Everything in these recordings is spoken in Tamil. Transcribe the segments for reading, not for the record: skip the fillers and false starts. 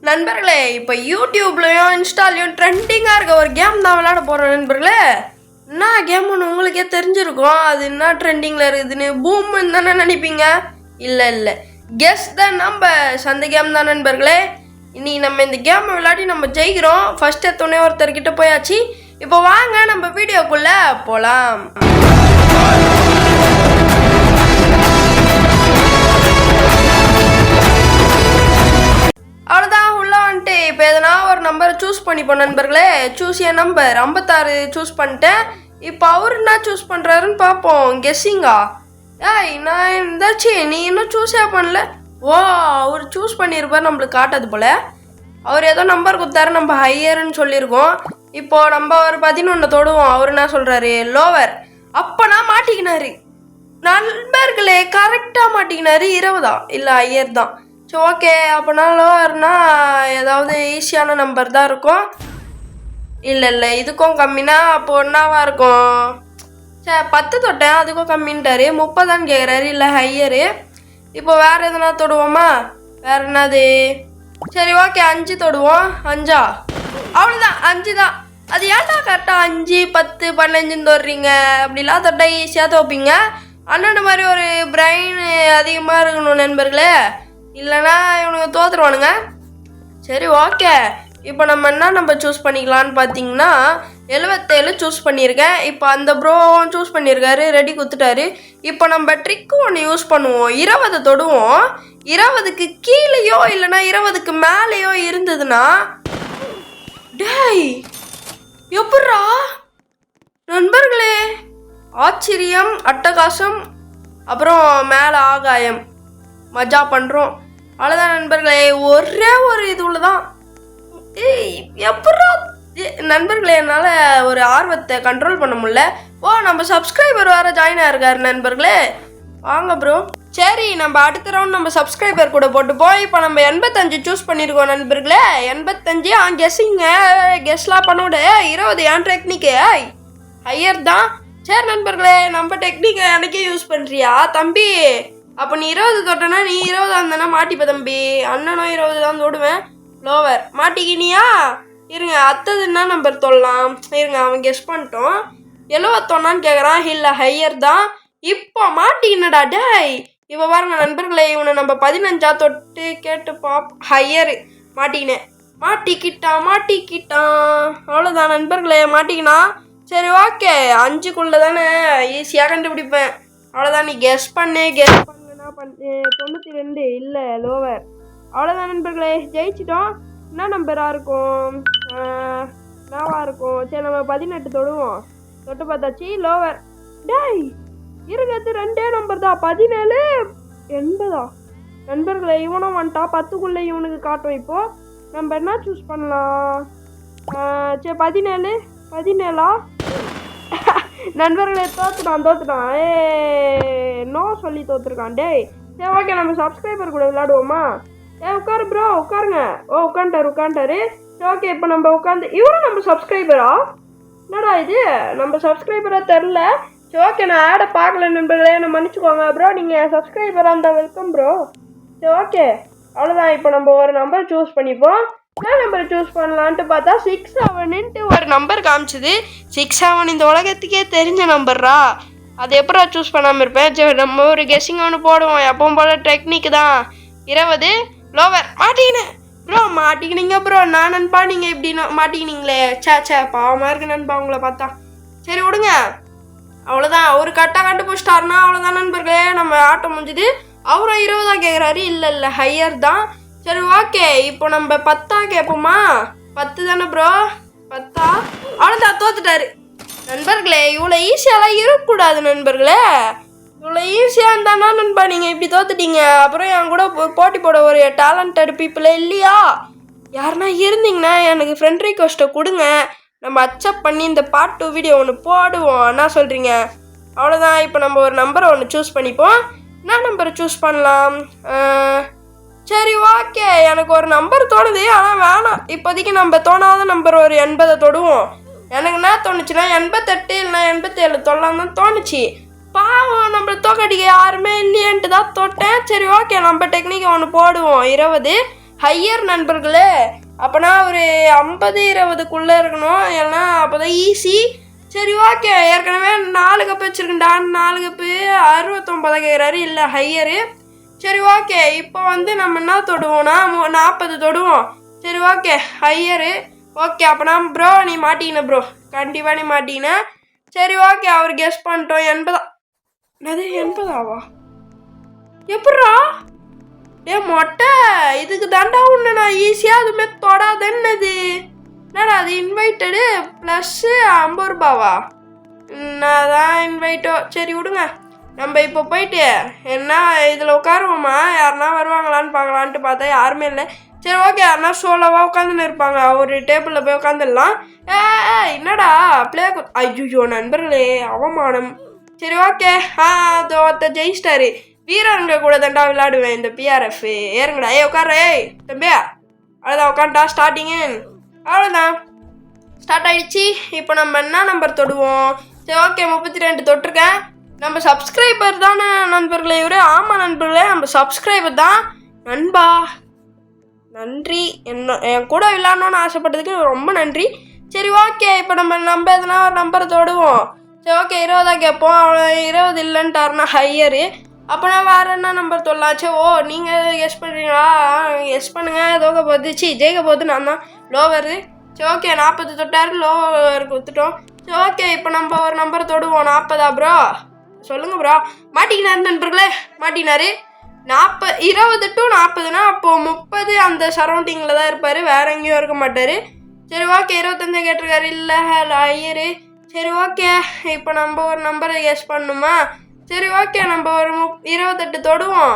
நண்பர்களே, இப்போ யூடியூப்லையும் இன்ஸ்டாலையும் ட்ரெண்டிங்காக இருக்க ஒரு கேம் தான் விளையாட போகிறோம் நண்பர்களே. என்ன கேம்னு உங்களுக்கே தெரிஞ்சிருக்கும். அது என்ன ட்ரெண்டிங்கில் இருக்குதுன்னு பூம்னு தானே நினைப்பீங்க. இல்லை கெஸ் த நம்பர்ஸ், அந்த கேம் தான் நண்பர்களே. இன்னைக்கு நம்ம இந்த கேம் விளையாடி நம்ம ஜெயிக்கிறோம். ஃபர்ஸ்ட் எத்தோடனே ஒருத்தர்கிட்ட போயாச்சு. இப்போ வாங்க நம்ம வீடியோக்குள்ளே போகலாம். அவ்வளோதான், உள்ளே வந்துட்டு இப்போ எதனா ஒரு நம்பரை சூஸ் பண்ணிப்போம் நண்பர்களே. சூஸ் என் நம்பர் 56 சூஸ் பண்ணிட்டேன். இப்போ அவர் என்ன சூஸ் பண்ணுறாருன்னு பார்ப்போம். கெஸ்ஸிங்கா? ஏய், நான் இருந்தாச்சு, நீ இன்னும் சூஸே பண்ணல. ஓ, அவர் சூஸ் பண்ணியிருப்பார், நம்மளுக்கு காட்டாது போல். அவர் ஏதோ நம்பர் கொடுத்தாரு, நம்ம ஹையர்னு சொல்லியிருக்கோம். இப்போ நம்ம ஒரு 11 தொடுவோம். அவர் என்ன சொல்கிறாரு? லோவர். அப்போ நான் மாட்டிக்கினாரு நண்பர்களே, கரெக்டாக மாட்டிக்கினாரு. 20 இல்லை ஹையர் தான். சரி, ஓகே. அப்போனா லோவர்னா ஏதாவது ஈஸியான நம்பர் தான் இருக்கும். இல்லை இதுக்கும் கம்மினா அப்போ ஒன்றாவா இருக்கும். சரி, 10 தொட்டேன், அதுக்கும் கம்மின்ட்டாரு. 30 கேட்குறாரு, இல்லை ஹையரு. இப்போ வேறு எதுனா தொடுவோமா? வேறு என்னது? சரி, ஓகே, 5 தொடுவோம். 5 அவ்வளோதான், 5 தான். அது ஏன்டா கரெக்டாக 5, 10, 15 தொடுறீங்க? அப்படிலாம் தொட்டால் ஈஸியாக தோப்பீங்க. அண்ணன் மாதிரி ஒரு பிரெயின் அதிகமாக இருக்கணும் நண்பர்களே, இல்லைனா இவனுக்கு தோற்றுருவானுங்க. சரி, ஓகே. இப்போ நம்ம என்ன நம்பர் சூஸ் பண்ணிக்கலான்னு பார்த்தீங்கன்னா 77 சூஸ் பண்ணியிருக்கேன். இப்போ அந்த ப்ரோவும் சூஸ் பண்ணியிருக்காரு, ரெடி கொடுத்துட்டாரு. இப்போ நம்ம ட்ரிக்கு ஒன்று யூஸ் பண்ணுவோம். 20 தொடுவோம். 20க்கு கீழேயோ இல்லைனா 20க்கு மேலேயோ இருந்ததுன்னா, டேய் எப்பட்றா நண்பர்களே? ஆச்சரியம், அட்டகாசம், அப்புறம் மேலே ஆகாயம், மஜா பண்ணுறோம். அவ்வளோதான் நண்பர்களே, ஒரே ஒரு இதுல தான். எப்படா நண்பர்களே, என்னால் ஒரு ஆர்வத்தை கண்ட்ரோல் பண்ண முடியல. ஓ, நம்ம சப்ஸ்கிரைபர் வேறு ஜாயின் ஆகிருக்காரு நண்பர்களே. வாங்க ப்ரோ. சரி, நம்ம அடுத்த ரவுண்ட் நம்ம சப்ஸ்கிரைபர் கூட போட்டு போய் இப்போ நம்ம 85 சூஸ் பண்ணியிருக்கோம் நண்பர்களே. 85 கெஸ்ஸிங்க, கெஸ்லாம் பண்ணோட 20 ஏன் டெக்னிக்கு ஹையர் தான். சரி நண்பர்களே, நம்ம டெக்னிக்கை எனக்கே யூஸ் பண்ணுறியா தம்பி? அப்போ நீ 20 தொட்டனா நீ 20 இருந்தனா மாட்டிப்ப தம்பி. அண்ணனும் 20 தான் தொடுவேன். லோவர் மாட்டிக்கினியா? இருங்க, அடுத்தது என்ன நம்பர் தொடலாம்? இருங்க, அவன் கெஸ் பண்ணிட்டோம். 71 கேட்குறான், இல்லை ஹையர் தான். இப்போ மாட்டிக்கினடா டேய். இப்போ பாருங்க நண்பர்களே, இவனை நம்ம 15 தொட்டு கேட்டு ஹையரு. மாட்டிக்கிட்டான். அவ்வளோதான் நண்பர்களே, மாட்டிக்கினா. சரி, ஓகே, 5க்குள்ளே தானே ஈஸியாக கண்டுபிடிப்பேன். அவ்வளோதான், நீ கெஸ் பண்ணு. 92 இல்லை லோவர். அவ்வளோதான் நண்பர்களே, ஜெயிச்சிட்டோம். என்ன நம்பராக இருக்கும்? என்னவா இருக்கும்? சரி, நம்ம 18 தொடுவோம். தொட்டு பார்த்தாச்சு, லோவர். டேய் இருக்கிறது 2 நம்பர் தான். 17 80 நண்பர்களே, இவனும் வந்துட்டா. 10க்குள்ளே இவனுக்கு காட்டும். இப்போது நம்ம என்ன சூஸ் பண்ணலாம்? சரி, 17 நண்பர்களே, தோத்துட்டான். நோ சொல்லி தோத்துருக்கான் டேய். சரி, ஓகே, நம்ம சப்ஸ்கிரைபர் கூட விளையாடுவோமா? உட்காரு ப்ரோ, உட்காருங்க. ஓ, உட்காந்துட்டாரு. சரி, ஓகே, இப்போ நம்ம உட்காந்து. இவரும் நம்ம சப்ஸ்கிரைபரா? என்னடா இது, நம்ம சப்ஸ்கிரைபராக தெரில. சரி, ஓகே, நான் ஆடை பார்க்கல நண்பர்களே, என்ன மன்னிச்சுக்கோங்க ப்ரோ. நீங்கள் சப்ஸ்கிரைபராக இருந்தால் வெல்கம் ப்ரோ. சரி, ஓகே, அவ்வளோதான். இப்போ நம்ம ஒரு நம்பர் சூஸ் பண்ணிப்போம். என்ன நம்பர் சூஸ் பண்ணலான்ட்டு பார்த்தா 67ன்ட்டு ஒரு நம்பர் காமிச்சிது. 67 இந்த உலகத்துக்கே தெரிஞ்ச நம்பர்ரா. அது எப்படா சூஸ் பண்ணாமல் இருப்பேன்? சரி, நம்ம ஒரு கெஸ்ஸிங் ஒன்று போடுவோம். எப்பவும் போல டெக்னிக் தான். 20 லோவர். மாட்டிக்கினேன் ப்ரோ. மாட்டிக்கினீங்க ப்ரோ. நான் நண்பா, நீங்கள் இப்படி மாட்டிக்கினீங்களே. சே பாவமாக இருக்கு நண்பா உங்களை பார்த்தா. சரி, விடுங்க. அவ்வளோதான், ஒரு கரெக்டாக கண்டுபிடிச்சிட்டாருன்னா அவ்வளோதான் நண்பர்களே, நம்ம ஆட்டம் முடிஞ்சுது. அவரும் 20 கேட்குறாரு, இல்லை ஹையர் தான். சரி, ஓகே, இப்போ நம்ம 10 கேட்போமா? 10 தானே ப்ரோ? 10 அவ்வளோதான், தோத்துட்டாரு நண்பர்களே. இவ்வளோ ஈஸியாலாம் இருக்கக்கூடாது நண்பர்களே. இவ்வளோ ஈஸியாக இருந்தானா நண்பா நீங்கள் இப்படி தோத்துட்டீங்க. அப்புறம் என் கூட போட்டி போட ஒரு டேலண்டட் பீப்புளே இல்லையா? யாருன்னா இருந்தீங்கன்னா எனக்கு ஃப்ரெண்ட் ரிக்வெஸ்ட்டை கொடுங்க. நம்ம அக்செப்ட் பண்ணி இந்த பார்ட் 2 வீடியோ ஒன்று போடுவோம். என்ன சொல்கிறீங்க? அவ்வளோதான், இப்போ நம்ம ஒரு நம்பரை ஒன்று சூஸ் பண்ணிப்போம். என்ன நம்பரை சூஸ் பண்ணலாம்? சரி, ஓகே, எனக்கு ஒரு நம்பர் தோணுது, ஆனால் வேணாம் இப்போதைக்கு. நம்ம தோணாத நம்பர் ஒரு 80 தொடுவோம். எனக்கு என்ன தோணுச்சுன்னா 88 இல்லைனா 87 தொடலாம் தான் தோணுச்சு. பாவம், நம்ம தோக்கடிக்க யாருமே இல்லையன்ட்டு தான் தொட்டேன். சரி, ஓகே, நம்ம டெக்னிக்கை ஒன்று போடுவோம். 20 ஹையர் நண்பர்களே. அப்போனா ஒரு 50-20க்குள்ளே இருக்கணும், ஏன்னா அப்போ தான் ஈஸி. சரி ஓகே, ஏற்கனவே 4 கப்பு வச்சுருக்கேன்டா. 4 கப்பு 69 கேட்குறாரு, இல்லை ஹையரு. சரி ஓகே, இப்போ வந்து நம்ம என்ன தொடுவோம்னா 40 தொடுவோம். சரி ஓகே, ஹையரு. ஓகே, அப்போனா ப்ரோ நீ மாட்டிக்கின ப்ரோ, கண்டிப்பாக நீ மாட்டிக்கின. சரி ஓகே, அவர் கெஸ் பண்ணிட்டோம் 80. என்னது 80ஆவா? எப்பட்றா மொட்டை? இதுக்கு தாண்டா உன்னை நான் ஈஸியாக அதுமே தொடாதன்னது. என்னடா அது இன்வைட்டடு +50 ரூபாவா? நான் தான் இன்வைட்டோ. சரி விடுங்க, நம்ம இப்போ போயிட்டு என்ன இதில் உட்காருவோமா, யாருன்னா வருவாங்களான்னு பார்க்கலான்ட்டு பார்த்தா யாருமே இல்லை. சரி ஓகே, யாருன்னா சோலோவாக உட்காந்துன்னு இருப்பாங்க, ஒரு டேபிளில் போய் உட்காந்துடலாம். என்னடா ப்ளே ஐயோ நண்பர்களே, அவமானம். சரி ஓகே, அது ஒருத்த ஜெயிச்சிட்டாரு. வீரருங்க கூட தாண்டா விளையாடுவேன் இந்த PRF. ஏறுங்கடா, உட்காரு தம்பியா. அவ்வளோதான், உட்காந்துட்டா. ஸ்டார்டிங்கு அவ்வளோதான், ஸ்டார்ட் ஆகிடுச்சு. இப்போ நம்ம என்ன நம்பர் தொடுவோம்? சரி ஓகே, 32 தொட்டிருக்கேன். நம்ம சப்ஸ்கிரைபர் தானே நண்பர்களே இவரு? ஆமாம் நண்பர்களே, நம்ம சப்ஸ்கிரைபர் தான் நண்பா. நன்றி, என் கூட விளையாடணும்னு ஆசைப்பட்டதுக்கு ரொம்ப நன்றி. சரி ஓகே, இப்போ நம்ம எதனா ஒரு நம்பரை தொடுவோம். சரி ஓகே, 20 கேட்போம். 20 இல்லைன்ட்டாருன்னா ஹையரு. அப்போ நான் வேறு என்ன நம்பர் தொடலாம்? சரி, நீங்கள் கெஸ் பண்ணுறீங்களா? கெஸ் பண்ணுங்கள். தோக்க போகுது, ஜெயிக்க போகுது நான் தான் லோவரு. சரி ஓகே, 40 தொட்டாரு, லோவர் கொடுத்துட்டோம். சரி ஓகே, இப்போ நம்ம ஒரு நம்பர் தொடுவோம். 40 ப்ரோ? சொல்லுங்கள் ப்ரோ. மாட்டிக்கினாரு நண்பர்களே, மாட்டினாரு. 20 to 40னா அப்போது 30 அந்த சரௌண்டிங்கில் தான் இருப்பார், வேறு எங்கேயும் இருக்க மாட்டார். சரி ஓகே, 25 கேட்டிருக்காரு, இல்லை ஹையரு. சரி ஓகே, இப்போ நம்ம ஒரு நம்பரை கெஸ் பண்ணணுமா? சரி ஓகே, நம்ம ஒரு 28 தொடுவோம்.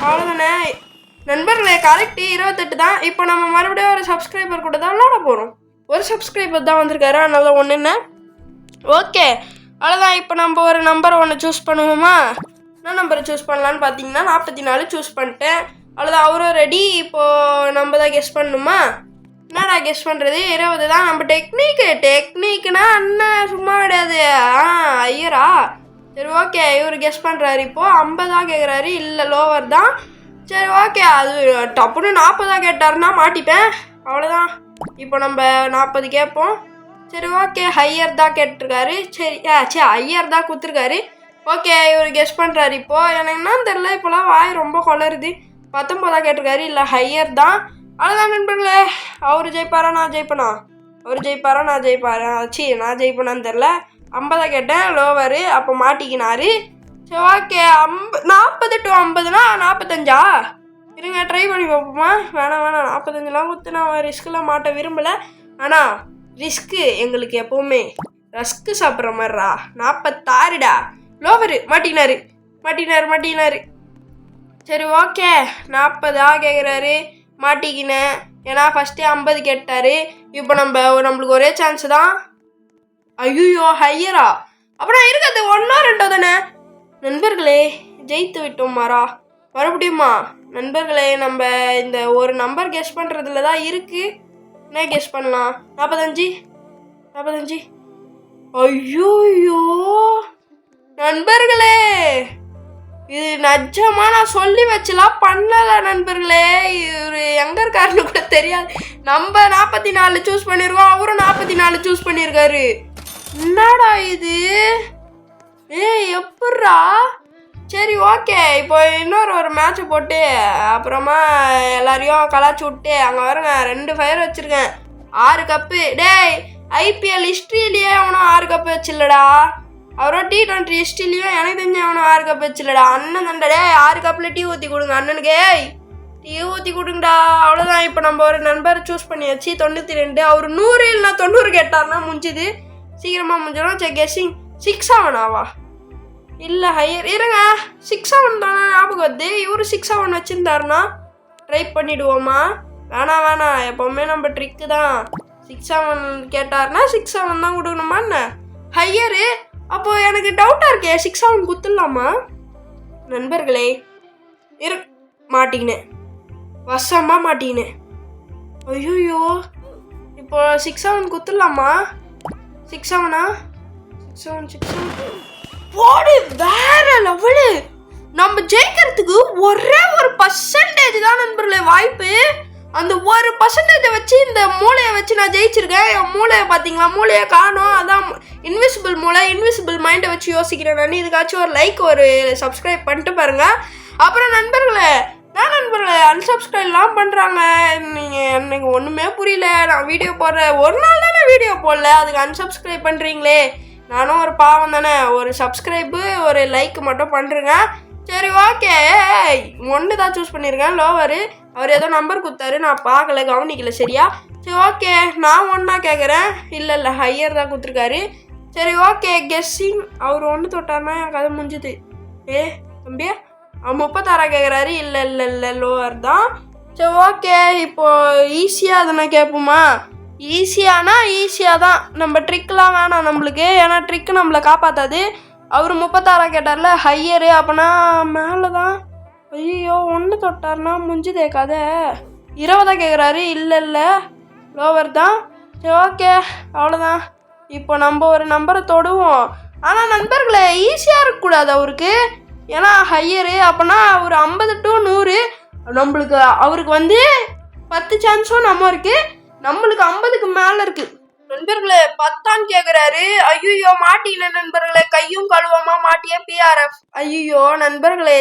அவ்வளோதானே நண்பர்களே, கரெக்டு 28 தான். இப்போ நம்ம மறுபடியும் ஒரு சப்ஸ்கிரைபர் கூட தான் விளாட போகிறோம். ஒரு சப்ஸ்கிரைபர் தான் வந்திருக்காரு, அதனால ஒன்று என்ன. ஓகே அவ்வளோதான். இப்போ நம்ம ஒரு நம்பரை ஒன்று சூஸ் பண்ணுவோமா? என்ன நம்பரை சூஸ் பண்ணலான்னு பார்த்தீங்கன்னா 44 சூஸ் பண்ணிட்டேன். அவ்வளோதான், அவரும் ரெடி. இப்போது நம்ம தான் கெஸ் பண்ணணுமா? என்னடா கெஸ் பண்ணுறது? 20 தான். நம்ம டெக்னிக்குனா அண்ணன் சும்மா கிடையாது. ஐயரா. சரி ஓகே, இவர் கெஸ் பண்ணுறாரு. இப்போது 50 கேட்குறாரு, இல்லை லோவர் தான். சரி ஓகே, அது டப்புன்னு 40 கேட்டாருன்னா மாட்டிப்பேன், அவ்வளோதான். இப்போ நம்ம 40 கேட்போம். சரி ஓகே, ஹையர் தான் கேட்டிருக்காரு. சரி ஹையர் தான் கொடுத்துருக்காரு. ஓகே, இவர் கெஸ் பண்ணுறாரு. இப்போது எனக்கு என்னன்னு தெரில, இப்போலாம் வாய் ரொம்ப கொளருது. 19 கேட்டிருக்காரு, இல்லை ஹையர் தான். அவ்வளோதான் நண்பர்களே, அவர் ஜெயிப்பாரா நான் ஜெயிப்பேனா? அவர் ஜெயிப்பாரா நான் ஜெயிப்பாரா? நான் ஜெயிப்பேனான்னு தெரில. 50 கேட்டேன், லோவரு. அப்போ மாட்டிக்கினாரு. சரி ஓகே, 40 to 50னா 45. இருங்க ட்ரை பண்ணி பார்ப்போமா? வேணாம் 45லாம் கொடுத்து நான் ரிஸ்க்கெலாம் மாட்ட விரும்பலை. ஆனால் ரிஸ்க்கு எங்களுக்கு எப்போவுமே ரஸ்க்கு சாப்பிட்ற மாதிரிடா. 46டா, லோவரு. மாட்டினாரு. சரி ஓகே, 40 கேட்குறாரு, மாட்டிக்கினேன். ஏன்னா ஃபஸ்ட்டே 50 கேட்டார். இப்போ நம்மளுக்கு ஒரே சான்ஸு தான். ஐயோ ஹையரா? அப்புறம் இருக்கிறது 1 2 தானே நண்பர்களே. ஜெயித்து விட்டோம் மறுபடியுமா நண்பர்களே? நம்ம இந்த ஒரு நம்பர் கெஸ் பண்ணுறதுல தான் இருக்குது. என்ன கெஸ் பண்ணலாம்? 45. ஐயோயோ நண்பர்களே, இது நிஜமா நான் சொல்லி வச்சுலாம் பண்ணலை நண்பர்களே. இவர் எங்கே இருக்காருன்னு கூட தெரியாது. நம்ம 44 சூஸ் பண்ணியிருக்கோம், அவரும் 44 சூஸ் பண்ணியிருக்காரு. என்னடா இது? எப்பட்றா? சரி ஓகே, இப்போ இன்னொரு மேட்ச்சை போட்டு அப்புறமா எல்லாரையும் கலாச்சி விட்டு அங்கே வருங்க. 2 ஃபயர் வச்சுருக்கேன், 6 கப்பு. டேய், IPL ஹிஸ்ட்ரியிலேயே அவனும் 6 கப்பு வச்சில்லடா. அவரும் T20 ஹிஸ்ட்ரிலையும் எனக்கு தெரிஞ்ச அவனும் 6 கப்பு வச்சில்லடா. அண்ணன் தண்டா. டே 6 கப்பில் டீ ஊற்றி கொடுங்க அண்ணனுக்கு. டீ ஊற்றி கொடுங்கடா. அவ்வளோதான். இப்போ நம்ம ஒரு நண்பர் சூஸ் பண்ணியாச்சு, 92. அவர் 100 இல்லைனா 90 கேட்டார்னா முடிஞ்சுது, சீக்கிரமாக முடிஞ்சிடும். சரி கெஸ்ஸிங் 6-7 இல்லை ஹையர். இருங்க, 6-7 தானே ஞாபகம் வருது. இவரு 6-7 வச்சுருந்தாருன்னா ட்ரை பண்ணிவிடுவோமா? வேணாம், எப்போவுமே நம்ம ட்ரிக்கு தான். 6-7 கேட்டார்னா 6-7 தான் கொடுக்கணுமா என்ன? ஹையரு. அப்போது எனக்கு டவுட்டாக இருக்கே, 6-7 குத்துடலாமா நண்பர்களே? மாட்டிக்கினேன், வசமாக மாட்டிக்கினேன். ஐயோ, இப்போ 6-7 குத்துடலாமா? 6-7 போடு, வேற லெவலு. நம்ம ஜெயிக்கிறதுக்கு ஒரே ஒரு பர்சன்டேஜ் தான் நண்பர்களே வாய்ப்பு. அந்த ஒரு பர்சன்டேஜை வச்சு இந்த மூளையை வச்சு நான் ஜெயிச்சிருக்கேன். என் மூளையை பார்த்தீங்களா, மூளையை காணும். அதான் இன்விசிபிள் மூளை, இன்விசிபிள் மைண்டை வச்சு யோசிக்கிறேன் நான். இதுக்காச்சும் ஒரு லைக் ஒரு சப்ஸ்கிரைப் பண்ணிட்டு பாருங்க. அப்புறம் நண்பர்களே அன்சப்ஸ்கிரைப்லாம் பண்ணுறாங்க. நீங்கள் எனக்கு ஒன்றுமே புரியல. நான் வீடியோ போடுறேன், ஒரு நாள் தான் நான் வீடியோ போடல, அதுக்கு அன்சப்ஸ்கிரைப் பண்ணுறீங்களே. நானும் ஒரு பாவம் தானே. ஒரு சப்ஸ்கிரைபு ஒரு லைக் மட்டும் பண்ணுறேங்க. சரி ஓகே. ஒன்று தான் சூஸ் பண்ணியிருக்கேன், லோவர். அவர் ஏதோ நம்பர் கொடுத்தாரு, நான் பார்க்கல, கவனிக்கல சரியா. சரி ஓகே, நான் ஒன்றா கேட்குறேன். இல்லை ஹையர் தான் கொடுத்துருக்காரு. சரி ஓகே, கெஸ்ஸிங். அவர் ஒன்று தொட்டார்னா என் கதை முடிஞ்சுது. தம்பி அவர் 36 கேட்குறாரு. இல்லை லோவர் தான். சரி ஓகே, இப்போது ஈஸியாக அதை நான் கேட்போமா? ஈஸியாக தான். நம்ம ட்ரிக்கெலாம் வேணாம் நம்மளுக்கு, ஏன்னா ட்ரிக்கு நம்மளை காப்பாற்றாது. அவர் 36 கேட்டார்ல, ஹையரு. அப்போனா மேலே தான். ஐயோ, ஒன்று தொட்டார்னா முடிஞ்சுதே கதை. 20 கேட்குறாரு. இல்லை லோவர் தான். சரி ஓகே, அவ்வளோதான். இப்போ நம்ம ஒரு நம்பரை தொடுவோம். ஆனால் நண்பர்களே ஈஸியாக இருக்கக்கூடாது அவருக்கு, ஏன்னா ஹையரு. அப்போனா ஒரு 50 to 100 நம்மளுக்கு. அவருக்கு வந்து 10 சான்ஸும் நம்ம இருக்குது, நம்மளுக்கு 50க்கு மேலே இருக்குது. நண்பர்களே 10 கேட்குறாரு. ஐயோ மாட்டியில நண்பர்களே, கையும் கழுவாமா மாட்டியே PRF. ஐயோ நண்பர்களே,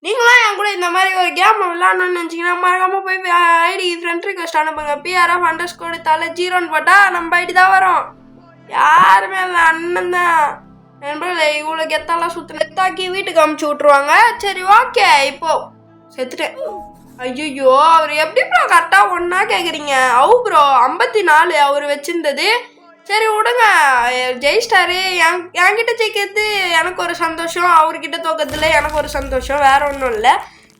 நீங்களாம் என் கூட இந்த மாதிரி ஒரு கேம் விளாடணும்னு நினச்சிங்கன்னா மறக்காமல் போய் ஐடி ஃப்ரெண்ட் ரிக்வெஸ்ட் அனுப்புங்க. PRF_ தலை 0ன்னு போட்டால் நம்ம ஐடி தான் வரும். யாருமே இல்லை, அண்ணன் தான். நண்பர்களே இவ்வளோ கெத்தாலாம் சுற்றுத்தாக்கி வீட்டுக்கு அமுச்சு விட்ருவாங்க. சரி ஓகே, இப்போ செத்துட்டேன். ஐயோ, அவர் எப்படி ப்ரோ கரெக்டாக ஒன்றா கேட்குறீங்க? ப்ரோ 54 அவர் வச்சுருந்தது. சரி விடுங்க, ஜெயிஸ்டாரு. என்கிட்ட ஜெயிக்கிறது எனக்கு ஒரு சந்தோஷம், அவர்கிட்ட தோக்கிறதுல எனக்கு ஒரு சந்தோஷம், வேற ஒன்றும் இல்லை.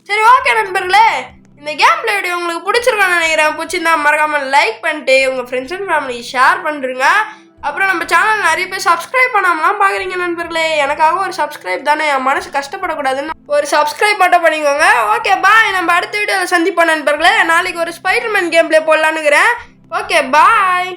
சரி ஓகே நண்பர்களே, இந்த கேம் பிளே வீடியோ உங்களுக்கு பிடிச்சிருக்கான்னு நினைக்கிறேன். பிடிச்சிருந்தா மறக்காமல் லைக் பண்ணிட்டு உங்கள் ஃப்ரெண்ட்ஸ் அண்ட் ஃபேமிலி ஷேர் பண்ணுறீங்க. அப்புறம் நம்ம சேனல் நிறைய பேர் சப்ஸ்கிரைப் பண்ணாமலாம் பார்க்குறீங்க நண்பர்களே. எனக்காக ஒரு சப்ஸ்கிரைப் தானே, என் மனசு கஷ்டப்படக்கூடாதுன்னு ஒரு சப்ஸ்கிரைப் மட்டும் பண்ணிக்கோங்க. ஓகே பாய், நம்ம அடுத்த வீடியோவில் சந்திப்போம் நண்பர்களே. நாளைக்கு ஒரு ஸ்பைடர்மேன் கேம் பிளே போடலான்னுக்கிறேன். ஓகே பாய்.